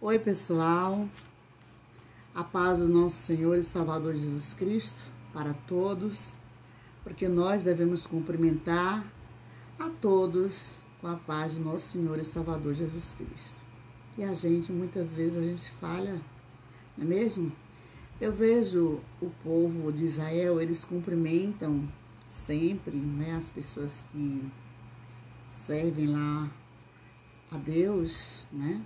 Oi, pessoal, a paz do nosso Senhor e Salvador Jesus Cristo para todos, porque nós devemos cumprimentar a todos com a paz do nosso Senhor e Salvador Jesus Cristo. E muitas vezes a gente falha, não é mesmo? Eu vejo o povo de Israel, eles cumprimentam sempre, né, as pessoas que servem lá a Deus, né?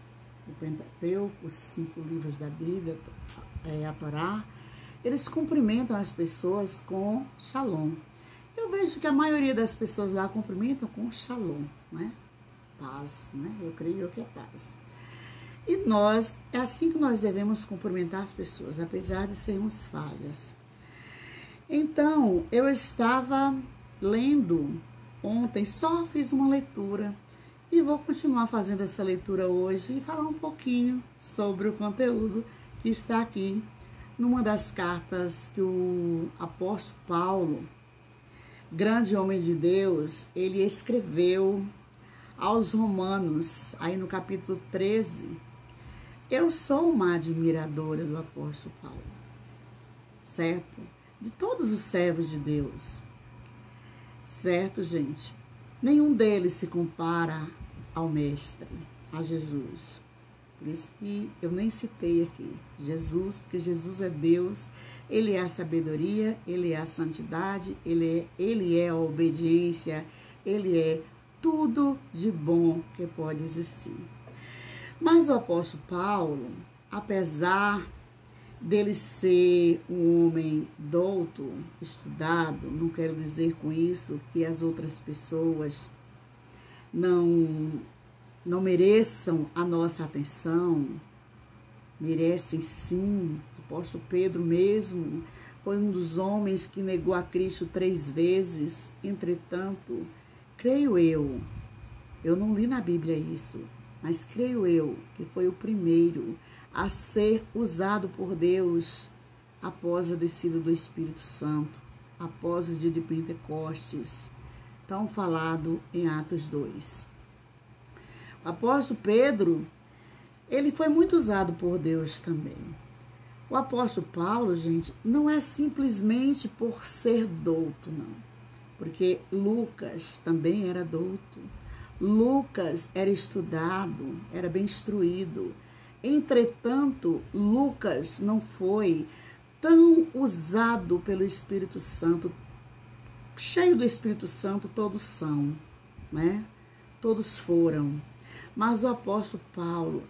O Pentateuco, os 5 livros da Bíblia, a Torá, eles cumprimentam as pessoas com Shalom. Eu vejo que a maioria das pessoas lá cumprimentam com Shalom, né? Paz, né? Eu creio que é paz. E é assim que nós devemos cumprimentar as pessoas, apesar de sermos falhas. Então, eu estava lendo ontem, só fiz uma leitura. E vou continuar fazendo essa leitura hoje e falar um pouquinho sobre o conteúdo que está aqui numa das cartas que o apóstolo Paulo, grande homem de Deus, ele escreveu aos Romanos, aí no capítulo 13. Eu sou uma admiradora do apóstolo Paulo, certo? De todos os servos de Deus, certo, gente? Nenhum deles se compara ao Mestre, a Jesus. Por isso que eu nem citei aqui Jesus, porque Jesus é Deus, Ele é a sabedoria, Ele é a santidade, Ele é a obediência, Ele é tudo de bom que pode existir. Mas o apóstolo Paulo, apesar dele ser um homem douto, estudado, não quero dizer com isso que as outras pessoas não mereçam a nossa atenção, merecem sim. O apóstolo Pedro mesmo foi um dos homens que negou a Cristo 3 vezes, entretanto, creio eu não li na Bíblia isso, mas creio eu que foi o primeiro a ser usado por Deus após a descida do Espírito Santo, após o dia de Pentecostes, tão falado em Atos 2. O apóstolo Pedro, ele foi muito usado por Deus também. O apóstolo Paulo, gente, não é simplesmente por ser douto, não. Porque Lucas também era douto. Lucas era estudado, era bem instruído. Entretanto, Lucas não foi tão usado pelo Espírito Santo. Cheio do Espírito Santo, todos são, né? Todos foram. Mas o apóstolo Paulo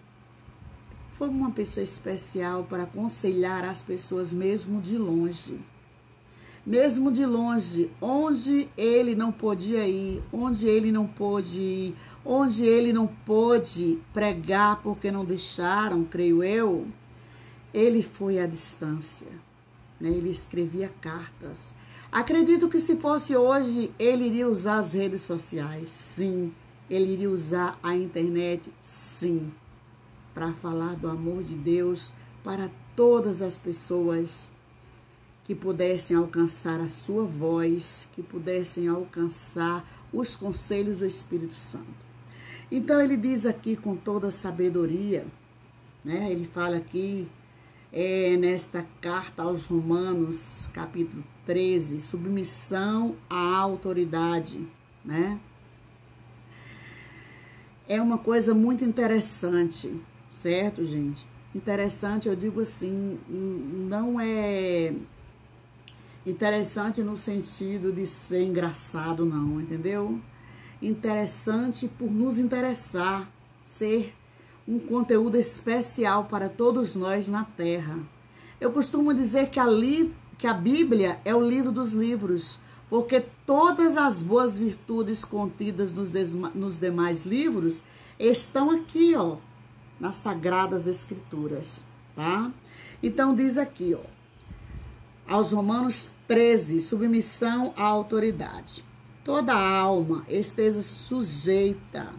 foi uma pessoa especial para aconselhar as pessoas mesmo de longe. Mesmo de longe, onde ele não podia ir, onde ele não pôde ir, onde ele não pôde pregar porque não deixaram, creio eu, ele foi à distância, né? Ele escrevia cartas. Acredito que se fosse hoje, ele iria usar as redes sociais, sim. Ele iria usar a internet, sim, para falar do amor de Deus para todas as pessoas que pudessem alcançar a sua voz, que pudessem alcançar os conselhos do Espírito Santo. Então, ele diz aqui com toda a sabedoria, né? Ele fala aqui, nesta carta aos Romanos, capítulo 13, submissão à autoridade, né? É uma coisa muito interessante, certo, gente? Interessante, eu digo assim, não é interessante no sentido de ser engraçado, não, entendeu? Interessante por nos interessar, ser um conteúdo especial para todos nós na Terra. Eu costumo dizer que a Bíblia é o livro dos livros, porque todas as boas virtudes contidas nos demais livros estão aqui, ó, nas Sagradas Escrituras, tá? Então, diz aqui, ó, aos Romanos 13, submissão à autoridade. Toda alma esteja sujeita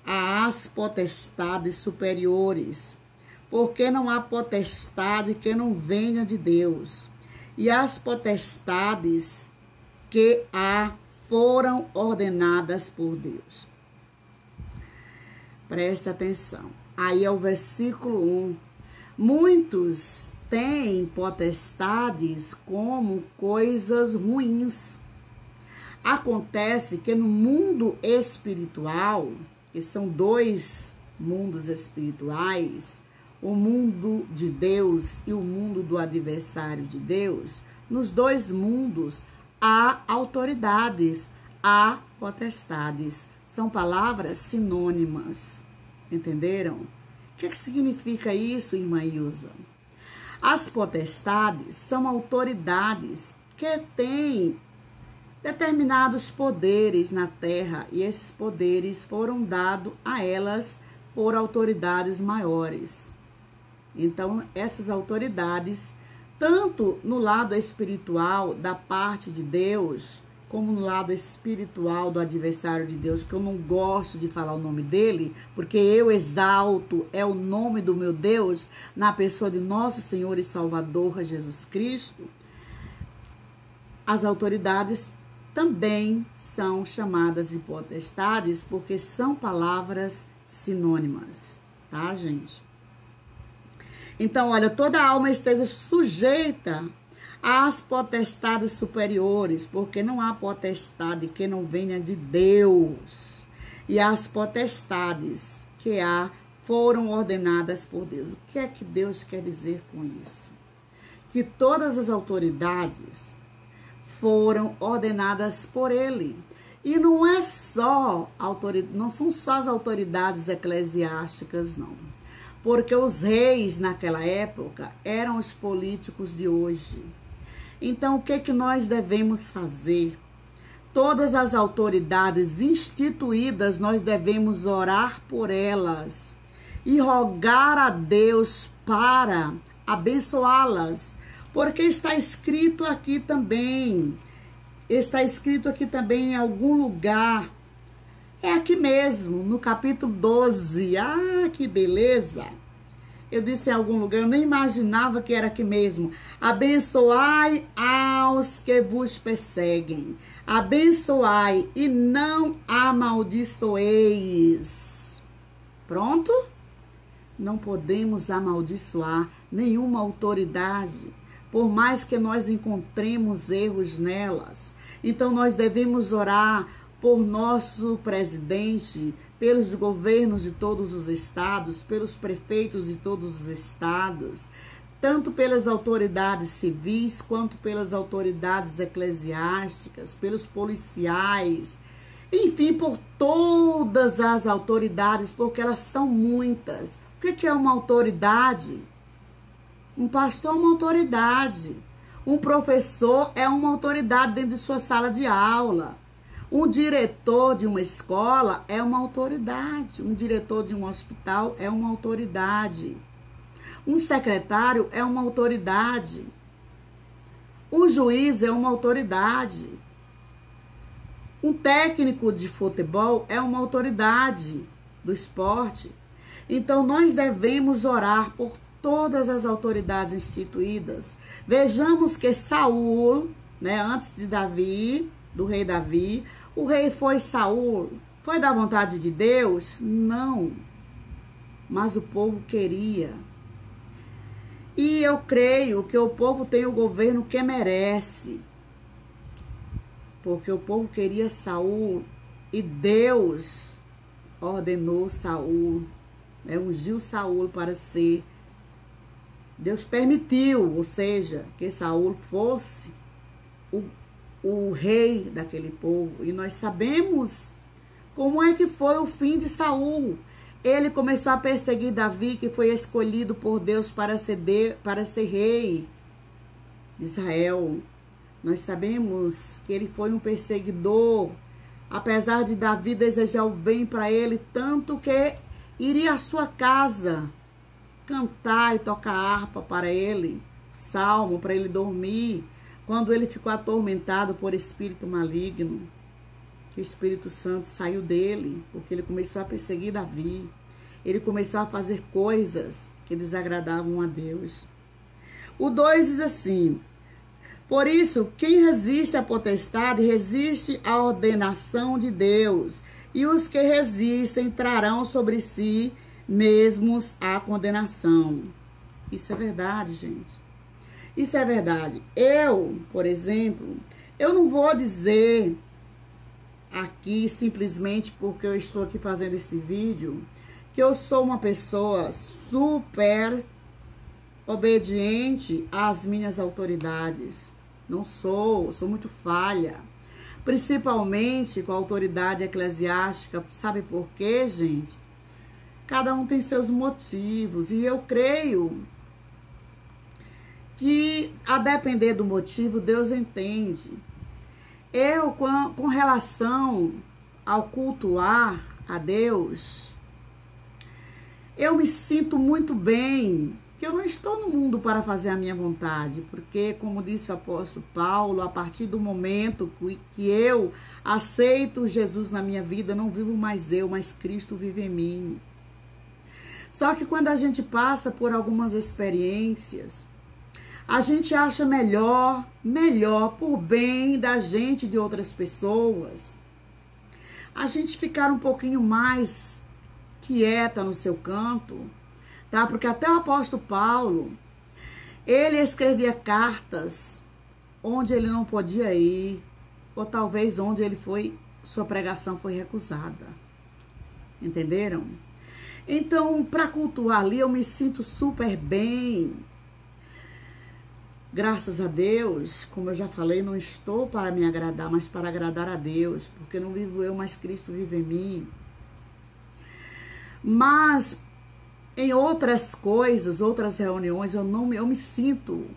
às potestades superiores, porque não há potestade que não venha de Deus, e as potestades que foram ordenadas por Deus. Presta atenção. Aí é o versículo 1. Muitos têm potestades como coisas ruins. Acontece que no mundo espiritual, que são dois mundos espirituais, o mundo de Deus e o mundo do adversário de Deus, nos dois mundos há autoridades, há potestades. São palavras sinônimas. Entenderam? O que significa isso, irmã Ilza? As potestades são autoridades que têm determinados poderes na terra e esses poderes foram dados a elas por autoridades maiores. Então, essas autoridades, tanto no lado espiritual da parte de Deus, como no lado espiritual do adversário de Deus, que eu não gosto de falar o nome dele, porque eu exalto, é o nome do meu Deus, na pessoa de nosso Senhor e Salvador Jesus Cristo, as autoridades também são chamadas de potestades, porque são palavras sinônimas, tá, gente? Então, olha, toda alma esteja sujeita às potestades superiores, porque não há potestade que não venha de Deus. E as potestades que há foram ordenadas por Deus. O que é que Deus quer dizer com isso? Que todas as autoridades foram ordenadas por Ele. E não é só não são só as autoridades eclesiásticas, não. Porque os reis naquela época eram os políticos de hoje. Então, o que nós devemos fazer? Todas as autoridades instituídas, nós devemos orar por elas e rogar a Deus para abençoá-las. Porque está escrito aqui também em algum lugar, é aqui mesmo, no capítulo 12, que beleza, eu disse em algum lugar, eu nem imaginava que era aqui mesmo, abençoai aos que vos perseguem, abençoai e não amaldiçoeis, pronto? Não podemos amaldiçoar nenhuma autoridade, por mais que nós encontremos erros nelas. Então, nós devemos orar por nosso presidente, pelos governos de todos os estados, pelos prefeitos de todos os estados, tanto pelas autoridades civis, quanto pelas autoridades eclesiásticas, pelos policiais, enfim, por todas as autoridades, porque elas são muitas. O que é uma autoridade? Um pastor é uma autoridade. Um professor é uma autoridade dentro de sua sala de aula. Um diretor de uma escola é uma autoridade. Um diretor de um hospital é uma autoridade. Um secretário é uma autoridade. Um juiz é uma autoridade. Um técnico de futebol é uma autoridade do esporte. Então, nós devemos orar por todas as autoridades instituídas. Vejamos que Saul, antes de Davi, do rei Davi, o rei foi Saul. Foi da vontade de Deus? Não. Mas o povo queria. E eu creio que o povo tem o governo que merece. Porque o povo queria Saul e Deus ordenou Saul, ungiu Saul para ser. Deus permitiu, ou seja, que Saul fosse o rei daquele povo. E nós sabemos como é que foi o fim de Saul. Ele começou a perseguir Davi, que foi escolhido por Deus para ser rei de Israel. Nós sabemos que ele foi um perseguidor, apesar de Davi desejar o bem para ele, tanto que iria à sua casa cantar e tocar harpa para ele, salmo para ele dormir, quando ele ficou atormentado por espírito maligno, que o Espírito Santo saiu dele, porque ele começou a perseguir Davi, ele começou a fazer coisas que desagradavam a Deus. O 2 diz assim: por isso, quem resiste à potestade, resiste à ordenação de Deus, e os que resistem trarão sobre si mesmos à condenação. Isso é verdade, gente. Isso é verdade. Eu, por exemplo, eu não vou dizer aqui, simplesmente porque eu estou aqui fazendo esse vídeo, que eu sou uma pessoa super obediente às minhas autoridades. Não sou, sou muito falha. Principalmente com a autoridade eclesiástica. Sabe por quê, gente? Cada um tem seus motivos. E eu creio que, a depender do motivo, Deus entende. Eu, com relação ao cultuar a Deus, eu me sinto muito bem, que eu não estou no mundo para fazer a minha vontade, porque, como disse o apóstolo Paulo, a partir do momento que eu aceito Jesus na minha vida, não vivo mais eu, mas Cristo vive em mim. Só que quando a gente passa por algumas experiências, a gente acha melhor, por bem da gente e de outras pessoas, a gente ficar um pouquinho mais quieta no seu canto, tá? Porque até o apóstolo Paulo, ele escrevia cartas onde ele não podia ir, ou talvez onde ele foi, sua pregação foi recusada. Entenderam? Então, para cultuar ali, eu me sinto super bem. Graças a Deus, como eu já falei, não estou para me agradar, mas para agradar a Deus, porque não vivo eu, mas Cristo vive em mim. Mas em outras coisas, outras reuniões, eu me sinto,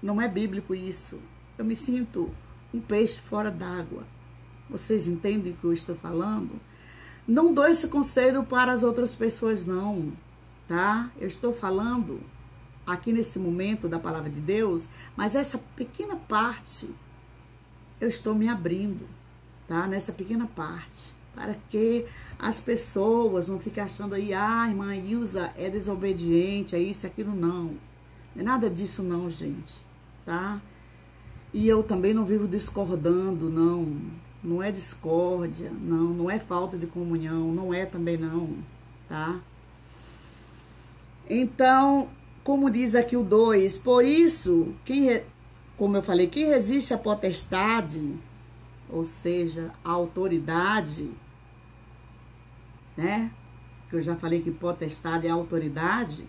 não é bíblico isso, eu me sinto um peixe fora d'água. Vocês entendem o que eu estou falando? Não dou esse conselho para as outras pessoas, não, tá? Eu estou falando aqui nesse momento da palavra de Deus, mas essa pequena parte, eu estou me abrindo, tá? Nessa pequena parte, para que as pessoas não fiquem achando aí, ah, irmã Ilza é desobediente, é isso, é aquilo, não. Não é nada disso não, gente, tá? E eu também não vivo discordando, não. Não é discórdia, não. Não é falta de comunhão, não é também não, tá? Então, como diz aqui o 2, por isso, como eu falei, quem resiste à potestade, ou seja, a autoridade, né? Que eu já falei que potestade é autoridade,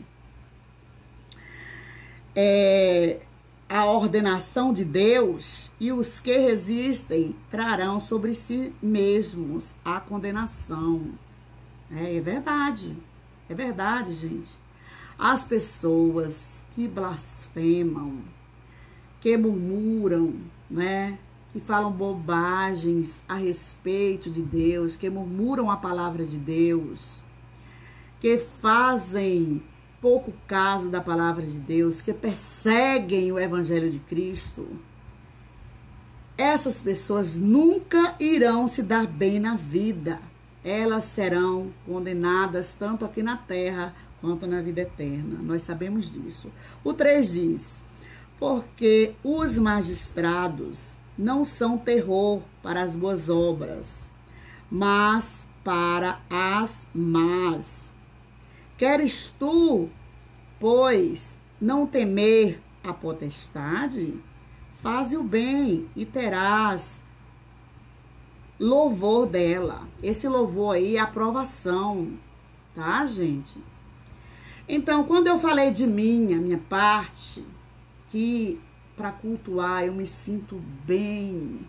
a ordenação de Deus, e os que resistem trarão sobre si mesmos a condenação. É verdade, gente. As pessoas que blasfemam, que murmuram, né? Que falam bobagens a respeito de Deus, que murmuram a palavra de Deus, que fazem pouco caso da palavra de Deus, que perseguem o evangelho de Cristo, essas pessoas nunca irão se dar bem na vida. Elas serão condenadas tanto aqui na terra quanto na vida eterna. Nós sabemos disso. O 3 diz, porque os magistrados não são terror para as boas obras, mas para as más. Queres tu, pois, não temer a potestade? Faze o bem e terás louvor dela. Esse louvor aí é aprovação, tá, gente? Então, quando eu falei de mim, a minha parte, que para cultuar eu me sinto bem,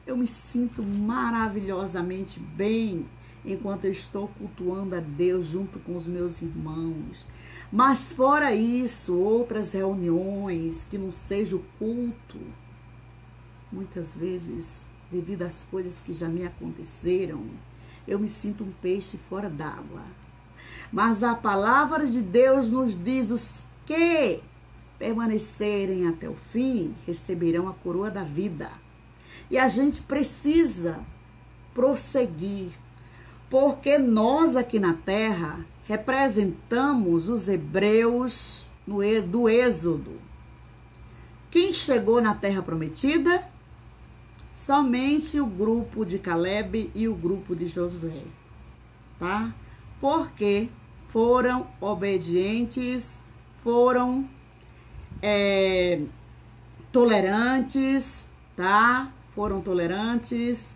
eu me sinto maravilhosamente bem enquanto eu estou cultuando a Deus junto com os meus irmãos. Mas fora isso, outras reuniões que não seja o culto, muitas vezes, devido às coisas que já me aconteceram, eu me sinto um peixe fora d'água. Mas a palavra de Deus nos diz: os que permanecerem até o fim receberão a coroa da vida. E a gente precisa prosseguir, porque nós aqui na terra representamos os hebreus do Êxodo. Quem chegou na terra prometida? Somente o grupo de Caleb e o grupo de Josué, tá? porque foram obedientes, foram tolerantes, tá? Foram tolerantes,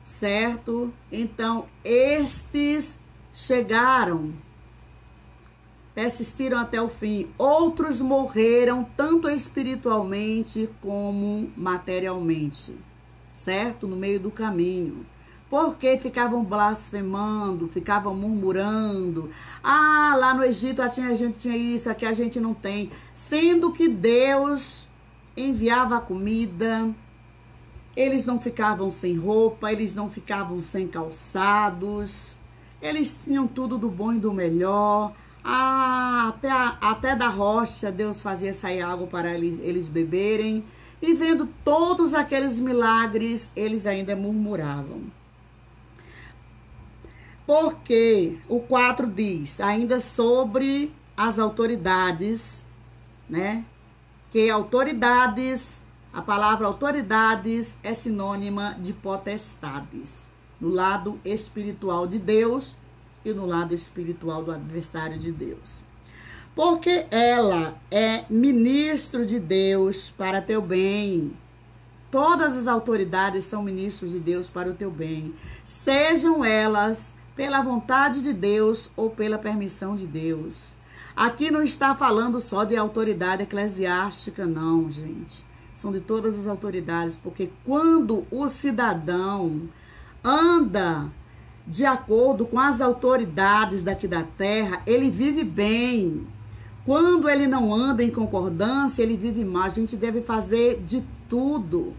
certo? Então, estes chegaram, persistiram até o fim. Outros morreram tanto espiritualmente como materialmente, certo? No meio do caminho. Porque ficavam blasfemando, ficavam murmurando. Ah, lá no Egito a gente tinha isso, aqui a gente não tem. Sendo que Deus enviava a comida, eles não ficavam sem roupa, eles não ficavam sem calçados, eles tinham tudo do bom e do melhor. Ah, até da rocha Deus fazia sair água para eles beberem. E vendo todos aqueles milagres, eles ainda murmuravam. Porque o 4 diz, ainda sobre as autoridades, né? Que autoridades, a palavra autoridades é sinônima de potestades. No lado espiritual de Deus e no lado espiritual do adversário de Deus. Porque ela é ministro de Deus para teu bem. Todas as autoridades são ministros de Deus para o teu bem. Sejam elas pela vontade de Deus ou pela permissão de Deus. Aqui não está falando só de autoridade eclesiástica, não, gente. São de todas as autoridades, porque quando o cidadão anda de acordo com as autoridades daqui da terra, ele vive bem. Quando ele não anda em concordância, ele vive mal. A gente deve fazer de tudo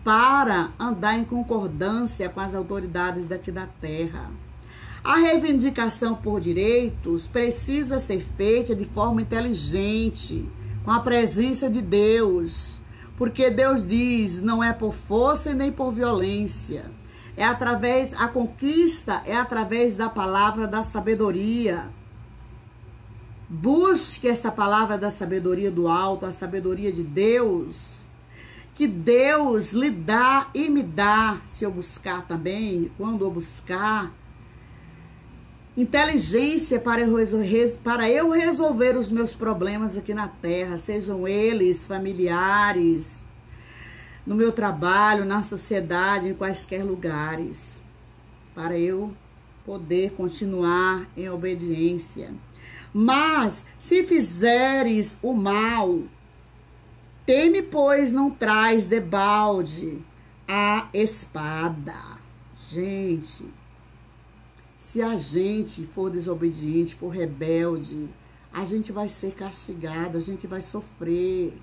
para andar em concordância com as autoridades daqui da terra. A reivindicação por direitos precisa ser feita de forma inteligente, com a presença de Deus. Porque Deus diz, não é por força e nem por violência. A conquista é através da palavra da sabedoria. Busque essa palavra da sabedoria do alto, a sabedoria de Deus, que Deus lhe dá e me dá, se eu buscar também, quando eu buscar, inteligência para eu resolver os meus problemas aqui na terra, sejam eles familiares, no meu trabalho, na sociedade, em quaisquer lugares, para eu poder continuar em obediência. Mas, se fizeres o mal, teme, pois, não traz debalde a espada. Gente, se a gente for desobediente, for rebelde, a gente vai ser castigado, a gente vai sofrer.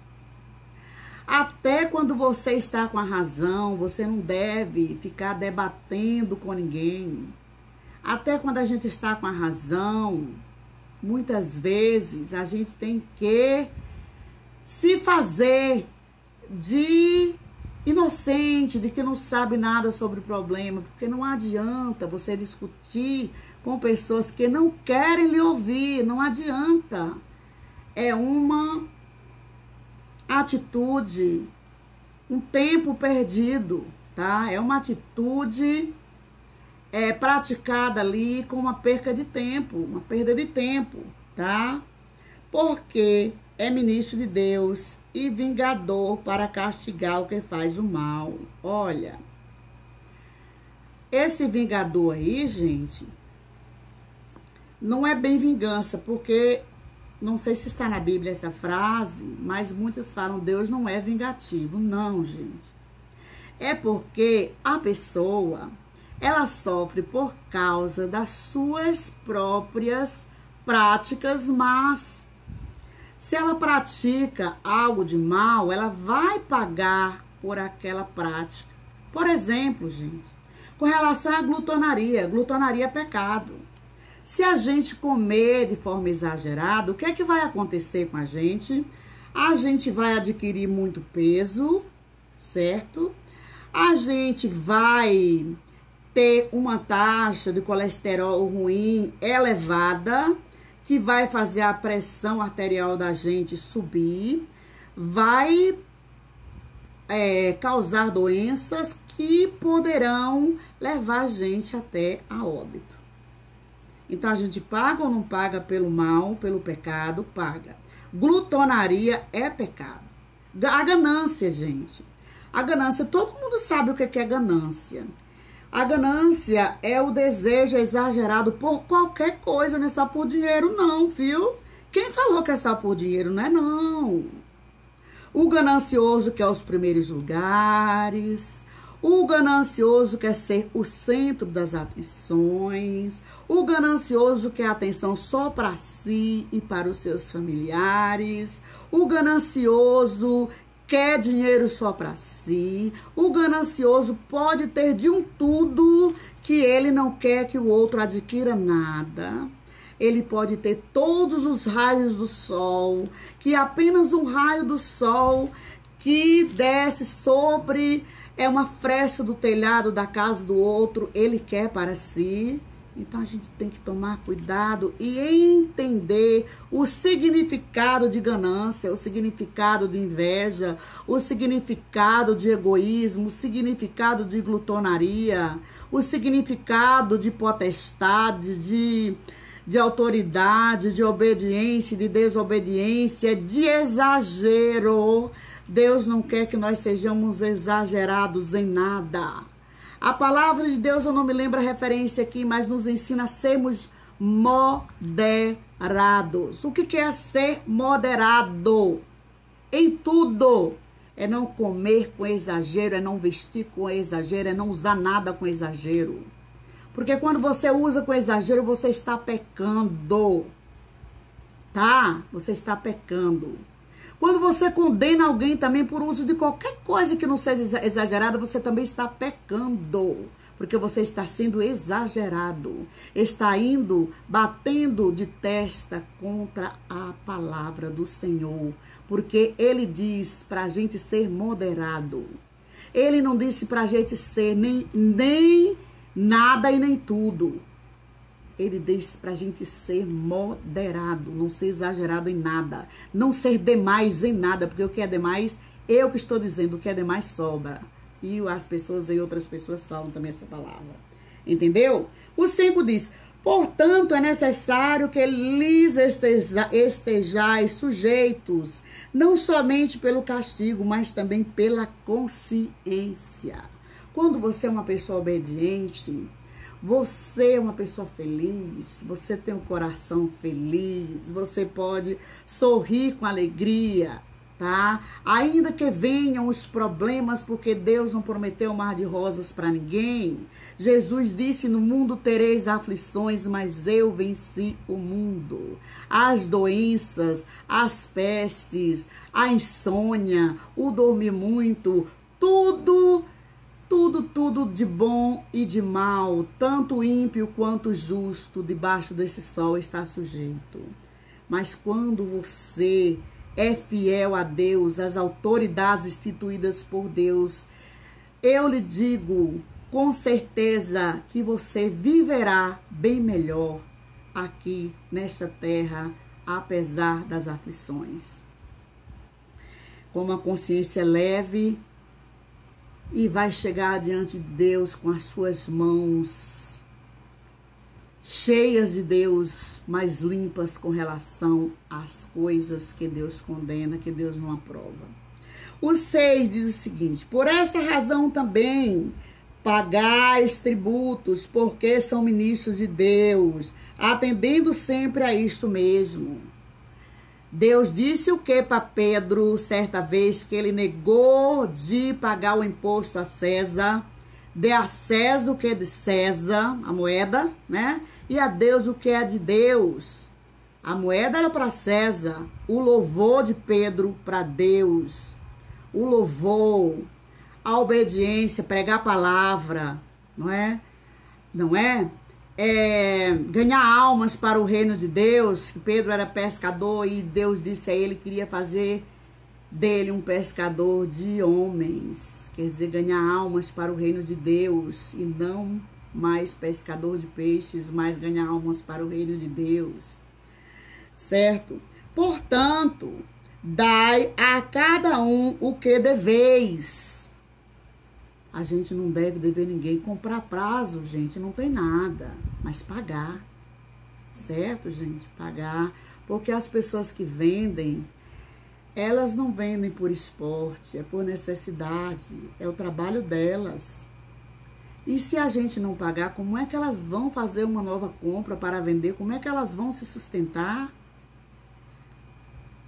Até quando você está com a razão, você não deve ficar debatendo com ninguém. Até quando a gente está com a razão, muitas vezes a gente tem que se fazer de inocente, de que não sabe nada sobre o problema, porque não adianta você discutir com pessoas que não querem lhe ouvir, não adianta. É uma atitude, um tempo perdido, tá? É uma atitude praticada ali com uma perda de tempo, tá? Porque é ministro de Deus e vingador para castigar o que faz o mal. Olha, esse vingador aí, gente, não é bem vingança, porque não sei se está na Bíblia essa frase, mas muitos falam Deus não é vingativo. Não, gente. É porque a pessoa, ela sofre por causa das suas próprias práticas más. Se ela pratica algo de mal, ela vai pagar por aquela prática. Por exemplo, gente, com relação à glutonaria. Glutonaria é pecado. Se a gente comer de forma exagerada, o que é que vai acontecer com a gente? A gente vai adquirir muito peso, certo? A gente vai ter uma taxa de colesterol ruim elevada, que vai fazer a pressão arterial da gente subir, vai causar doenças que poderão levar a gente até a óbito. Então a gente paga ou não paga pelo mal, pelo pecado? Paga. Glutonaria é pecado. A ganância, gente. A ganância, todo mundo sabe o que é ganância. A ganância é o desejo exagerado por qualquer coisa, não é só por dinheiro não, viu? Quem falou que é só por dinheiro? Não é não. O ganancioso quer os primeiros lugares, o ganancioso quer ser o centro das atenções, o ganancioso quer atenção só para si e para os seus familiares, o ganancioso quer dinheiro só para si, o ganancioso pode ter de um tudo que ele não quer que o outro adquira nada. Ele pode ter todos os raios do sol, que apenas um raio do sol que desce sobre uma fresta do telhado da casa do outro, ele quer para si. Então a gente tem que tomar cuidado e entender o significado de ganância, o significado de inveja, o significado de egoísmo, o significado de glutonaria, o significado de potestade, de autoridade, de obediência, de desobediência, de exagero. Deus não quer que nós sejamos exagerados em nada. A palavra de Deus, eu não me lembro a referência aqui, mas nos ensina a sermos moderados. O que é ser moderado? Em tudo. É não comer com exagero, é não vestir com exagero, é não usar nada com exagero. Porque quando você usa com exagero, você está pecando, tá? Você está pecando. Quando você condena alguém também por uso de qualquer coisa que não seja exagerada, você também está pecando. Porque você está sendo exagerado. Está indo, batendo de testa contra a palavra do Senhor. Porque Ele diz para a gente ser moderado. Ele não disse para a gente ser nem nada e nem tudo. Ele diz pra gente ser moderado, não ser exagerado em nada, não ser demais em nada, porque o que é demais, eu que estou dizendo, o que é demais sobra. E as pessoas e outras pessoas falam também essa palavra. Entendeu? O 5 diz: portanto, é necessário que lhes estejais sujeitos, não somente pelo castigo, mas também pela consciência. Quando você é uma pessoa obediente, você é uma pessoa feliz, você tem um coração feliz, você pode sorrir com alegria, tá? Ainda que venham os problemas, porque Deus não prometeu um mar de rosas para ninguém. Jesus disse: no mundo tereis aflições, mas eu venci o mundo. As doenças, as pestes, a insônia, o dormir muito, tudo de bom e de mal, tanto ímpio quanto justo, debaixo desse sol está sujeito. Mas quando você é fiel a Deus, às autoridades instituídas por Deus, eu lhe digo com certeza que você viverá bem melhor aqui nesta terra, apesar das aflições. Com uma consciência leve, e vai chegar diante de Deus com as suas mãos cheias de Deus, mas limpas com relação às coisas que Deus condena, que Deus não aprova. O 6 diz o seguinte: por esta razão também pagais tributos, porque são ministros de Deus, atendendo sempre a isto mesmo. Deus disse o que para Pedro, certa vez, que ele negou de pagar o imposto a César? Dê a César o que é de César, a moeda, né? E a Deus o que é de Deus. A moeda era para César, o louvor de Pedro para Deus. O louvor, a obediência, pregar a palavra, não é? Não é? Ganhar almas para o reino de Deus, que Pedro era pescador e Deus disse a ele que queria fazer dele um pescador de homens, quer dizer, ganhar almas para o reino de Deus e não mais pescador de peixes, mas ganhar almas para o reino de Deus, certo? Portanto, dai a cada um o que deveis. A gente não deve dever ninguém. Comprar prazo, gente, não tem nada. Mas pagar. certo, gente? Pagar. Porque as pessoas que vendem, elas não vendem por esporte, é por necessidade, é o trabalho delas. E se a gente não pagar, como é que elas vão fazer uma nova compra para vender? Como é que elas vão se sustentar?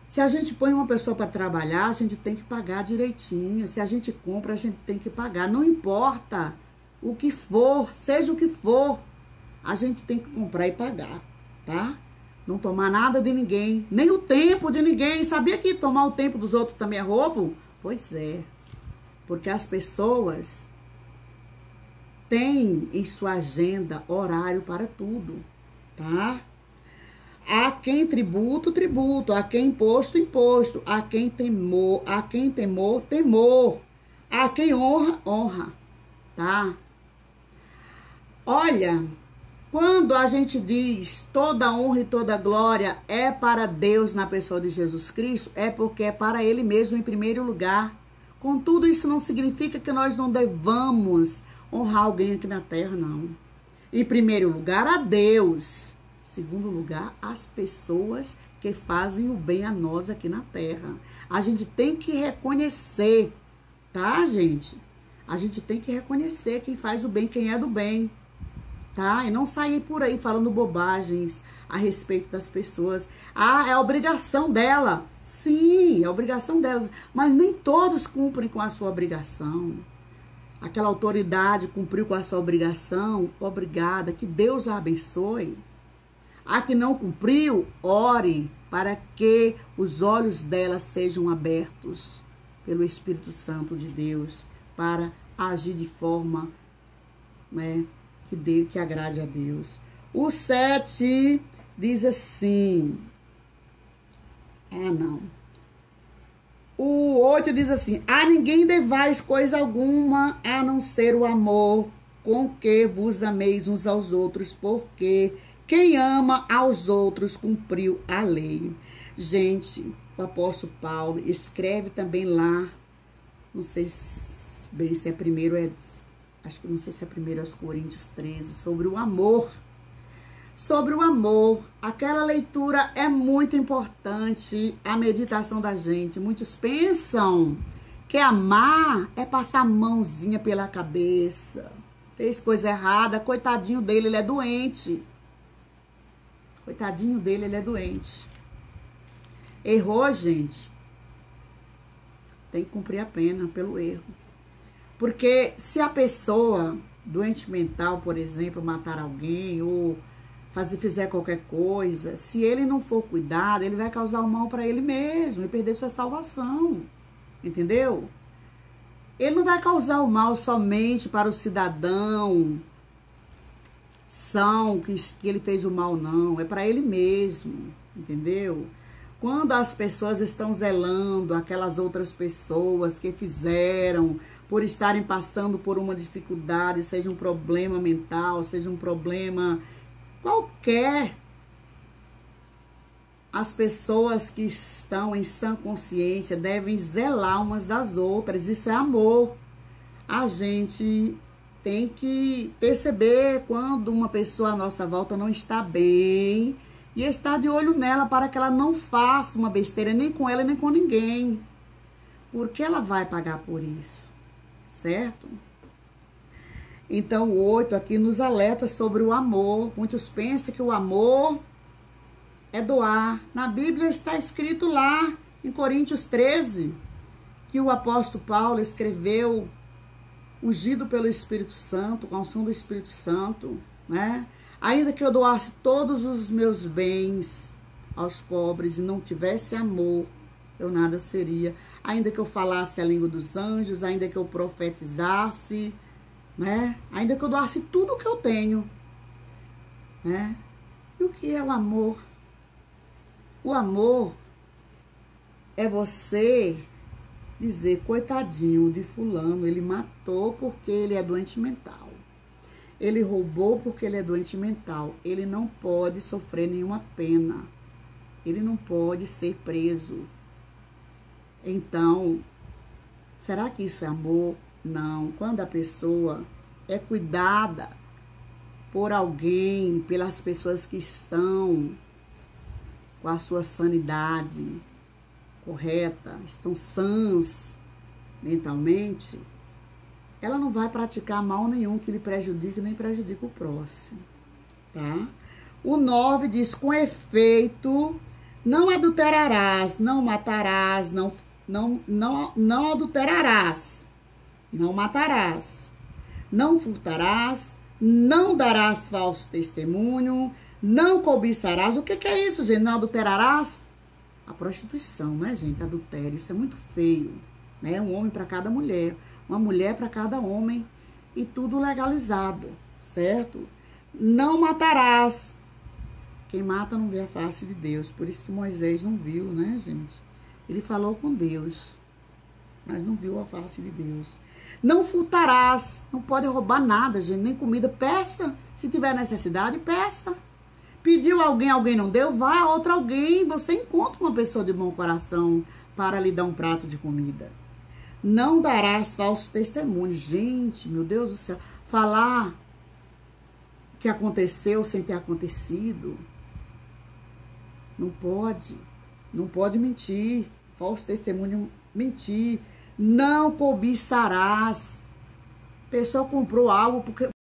Se a gente põe uma pessoa para trabalhar, a gente tem que pagar direitinho. Se a gente compra, a gente tem que pagar. Não importa o que for, seja o que for, a gente tem que comprar e pagar, tá? Não tomar nada de ninguém, nem o tempo de ninguém. Sabia que tomar o tempo dos outros também é roubo? Pois é, porque as pessoas têm em sua agenda horário para tudo, tá? A quem tributo, tributo. A quem imposto, imposto. A quem temor, temor. A quem honra, honra, tá? Olha, quando a gente diz toda honra e toda glória é para Deus na pessoa de Jesus Cristo, é porque é para Ele mesmo em primeiro lugar. Contudo, isso não significa que nós não devamos honrar alguém aqui na terra, não. Em primeiro lugar, a Deus. Segundo lugar, as pessoas que fazem o bem a nós aqui na terra. A gente tem que reconhecer, tá, gente? A gente tem que reconhecer quem faz o bem, quem é do bem, tá? E não sair por aí falando bobagens a respeito das pessoas. Ah, é a obrigação dela. Sim, é a obrigação delas. Mas nem todos cumprem com a sua obrigação. Aquela autoridade cumpriu com a sua obrigação. Obrigada, que Deus a abençoe. A que não cumpriu, ore para que os olhos dela sejam abertos pelo Espírito Santo de Deus para agir de forma, né, que agrade a Deus. O 7 diz assim, o 8 diz assim, a ninguém devais coisa alguma a não ser o amor com que vos ameis uns aos outros, porque quem ama aos outros cumpriu a lei. Gente, o apóstolo Paulo escreve também lá, não sei bem se é primeiro, acho que não sei se é primeiro aos Coríntios 13, sobre o amor. Sobre o amor, aquela leitura é muito importante, a meditação da gente. Muitos pensam que amar é passar a mãozinha pela cabeça. Fez coisa errada, coitadinho dele, ele é doente. Coitadinho dele, ele é doente. Errou, gente. Tem que cumprir a pena pelo erro. Porque se a pessoa doente mental, por exemplo, matar alguém ou fizer qualquer coisa, se ele não for cuidado, ele vai causar o mal para ele mesmo e perder sua salvação. Entendeu? Ele não vai causar o mal somente para o cidadão que ele fez o mal, não. É para ele mesmo, entendeu? Quando as pessoas estão zelando aquelas outras pessoas que fizeram por estarem passando por uma dificuldade, seja um problema mental, seja um problema qualquer, as pessoas que estão em sã consciência devem zelar umas das outras. Isso é amor. A gente tem que perceber quando uma pessoa à nossa volta não está bem e estar de olho nela para que ela não faça uma besteira nem com ela nem com ninguém. Porque ela vai pagar por isso, certo? Então o 8 aqui nos alerta sobre o amor. Muitos pensam que o amor é doar. Na Bíblia está escrito lá em Coríntios 13 que o apóstolo Paulo escreveu ungido pelo Espírito Santo, com a unção do Espírito Santo, né? Ainda que eu doasse todos os meus bens aos pobres e não tivesse amor, eu nada seria. Ainda que eu falasse a língua dos anjos, ainda que eu profetizasse, né? Ainda que eu doasse tudo o que eu tenho, né? E o que é o amor? O amor é você dizer, coitadinho de fulano, ele matou porque ele é doente mental. Ele roubou porque ele é doente mental. Ele não pode sofrer nenhuma pena. Ele não pode ser preso. Então, será que isso é amor? Não. Quando a pessoa é cuidada por alguém, pelas pessoas que estão com a sua sanidade correta, estão sãs mentalmente, ela não vai praticar mal nenhum que lhe prejudique nem prejudique o próximo, tá? O 9 diz, com efeito, não adulterarás, não matarás, não adulterarás, não matarás, não furtarás, não darás falso testemunho, não cobiçarás. O que é isso, gente? Não adulterarás? A prostituição, né, gente? Adultério, isso é muito feio, né? Um homem para cada mulher, uma mulher para cada homem e tudo legalizado, certo? Não matarás. Quem mata não vê a face de Deus, por isso que Moisés não viu, né, gente? Ele falou com Deus, mas não viu a face de Deus. Não furtarás, não pode roubar nada, gente, nem comida. Peça, se tiver necessidade, peça. Pediu alguém, alguém não deu, vá a outro alguém. Você encontra uma pessoa de bom coração para lhe dar um prato de comida. Não darás falsos testemunhos. Gente, meu Deus do céu, falar que aconteceu sem ter acontecido, não pode mentir. Falso testemunho, mentir. Não cobiçarás. A pessoa comprou algo porque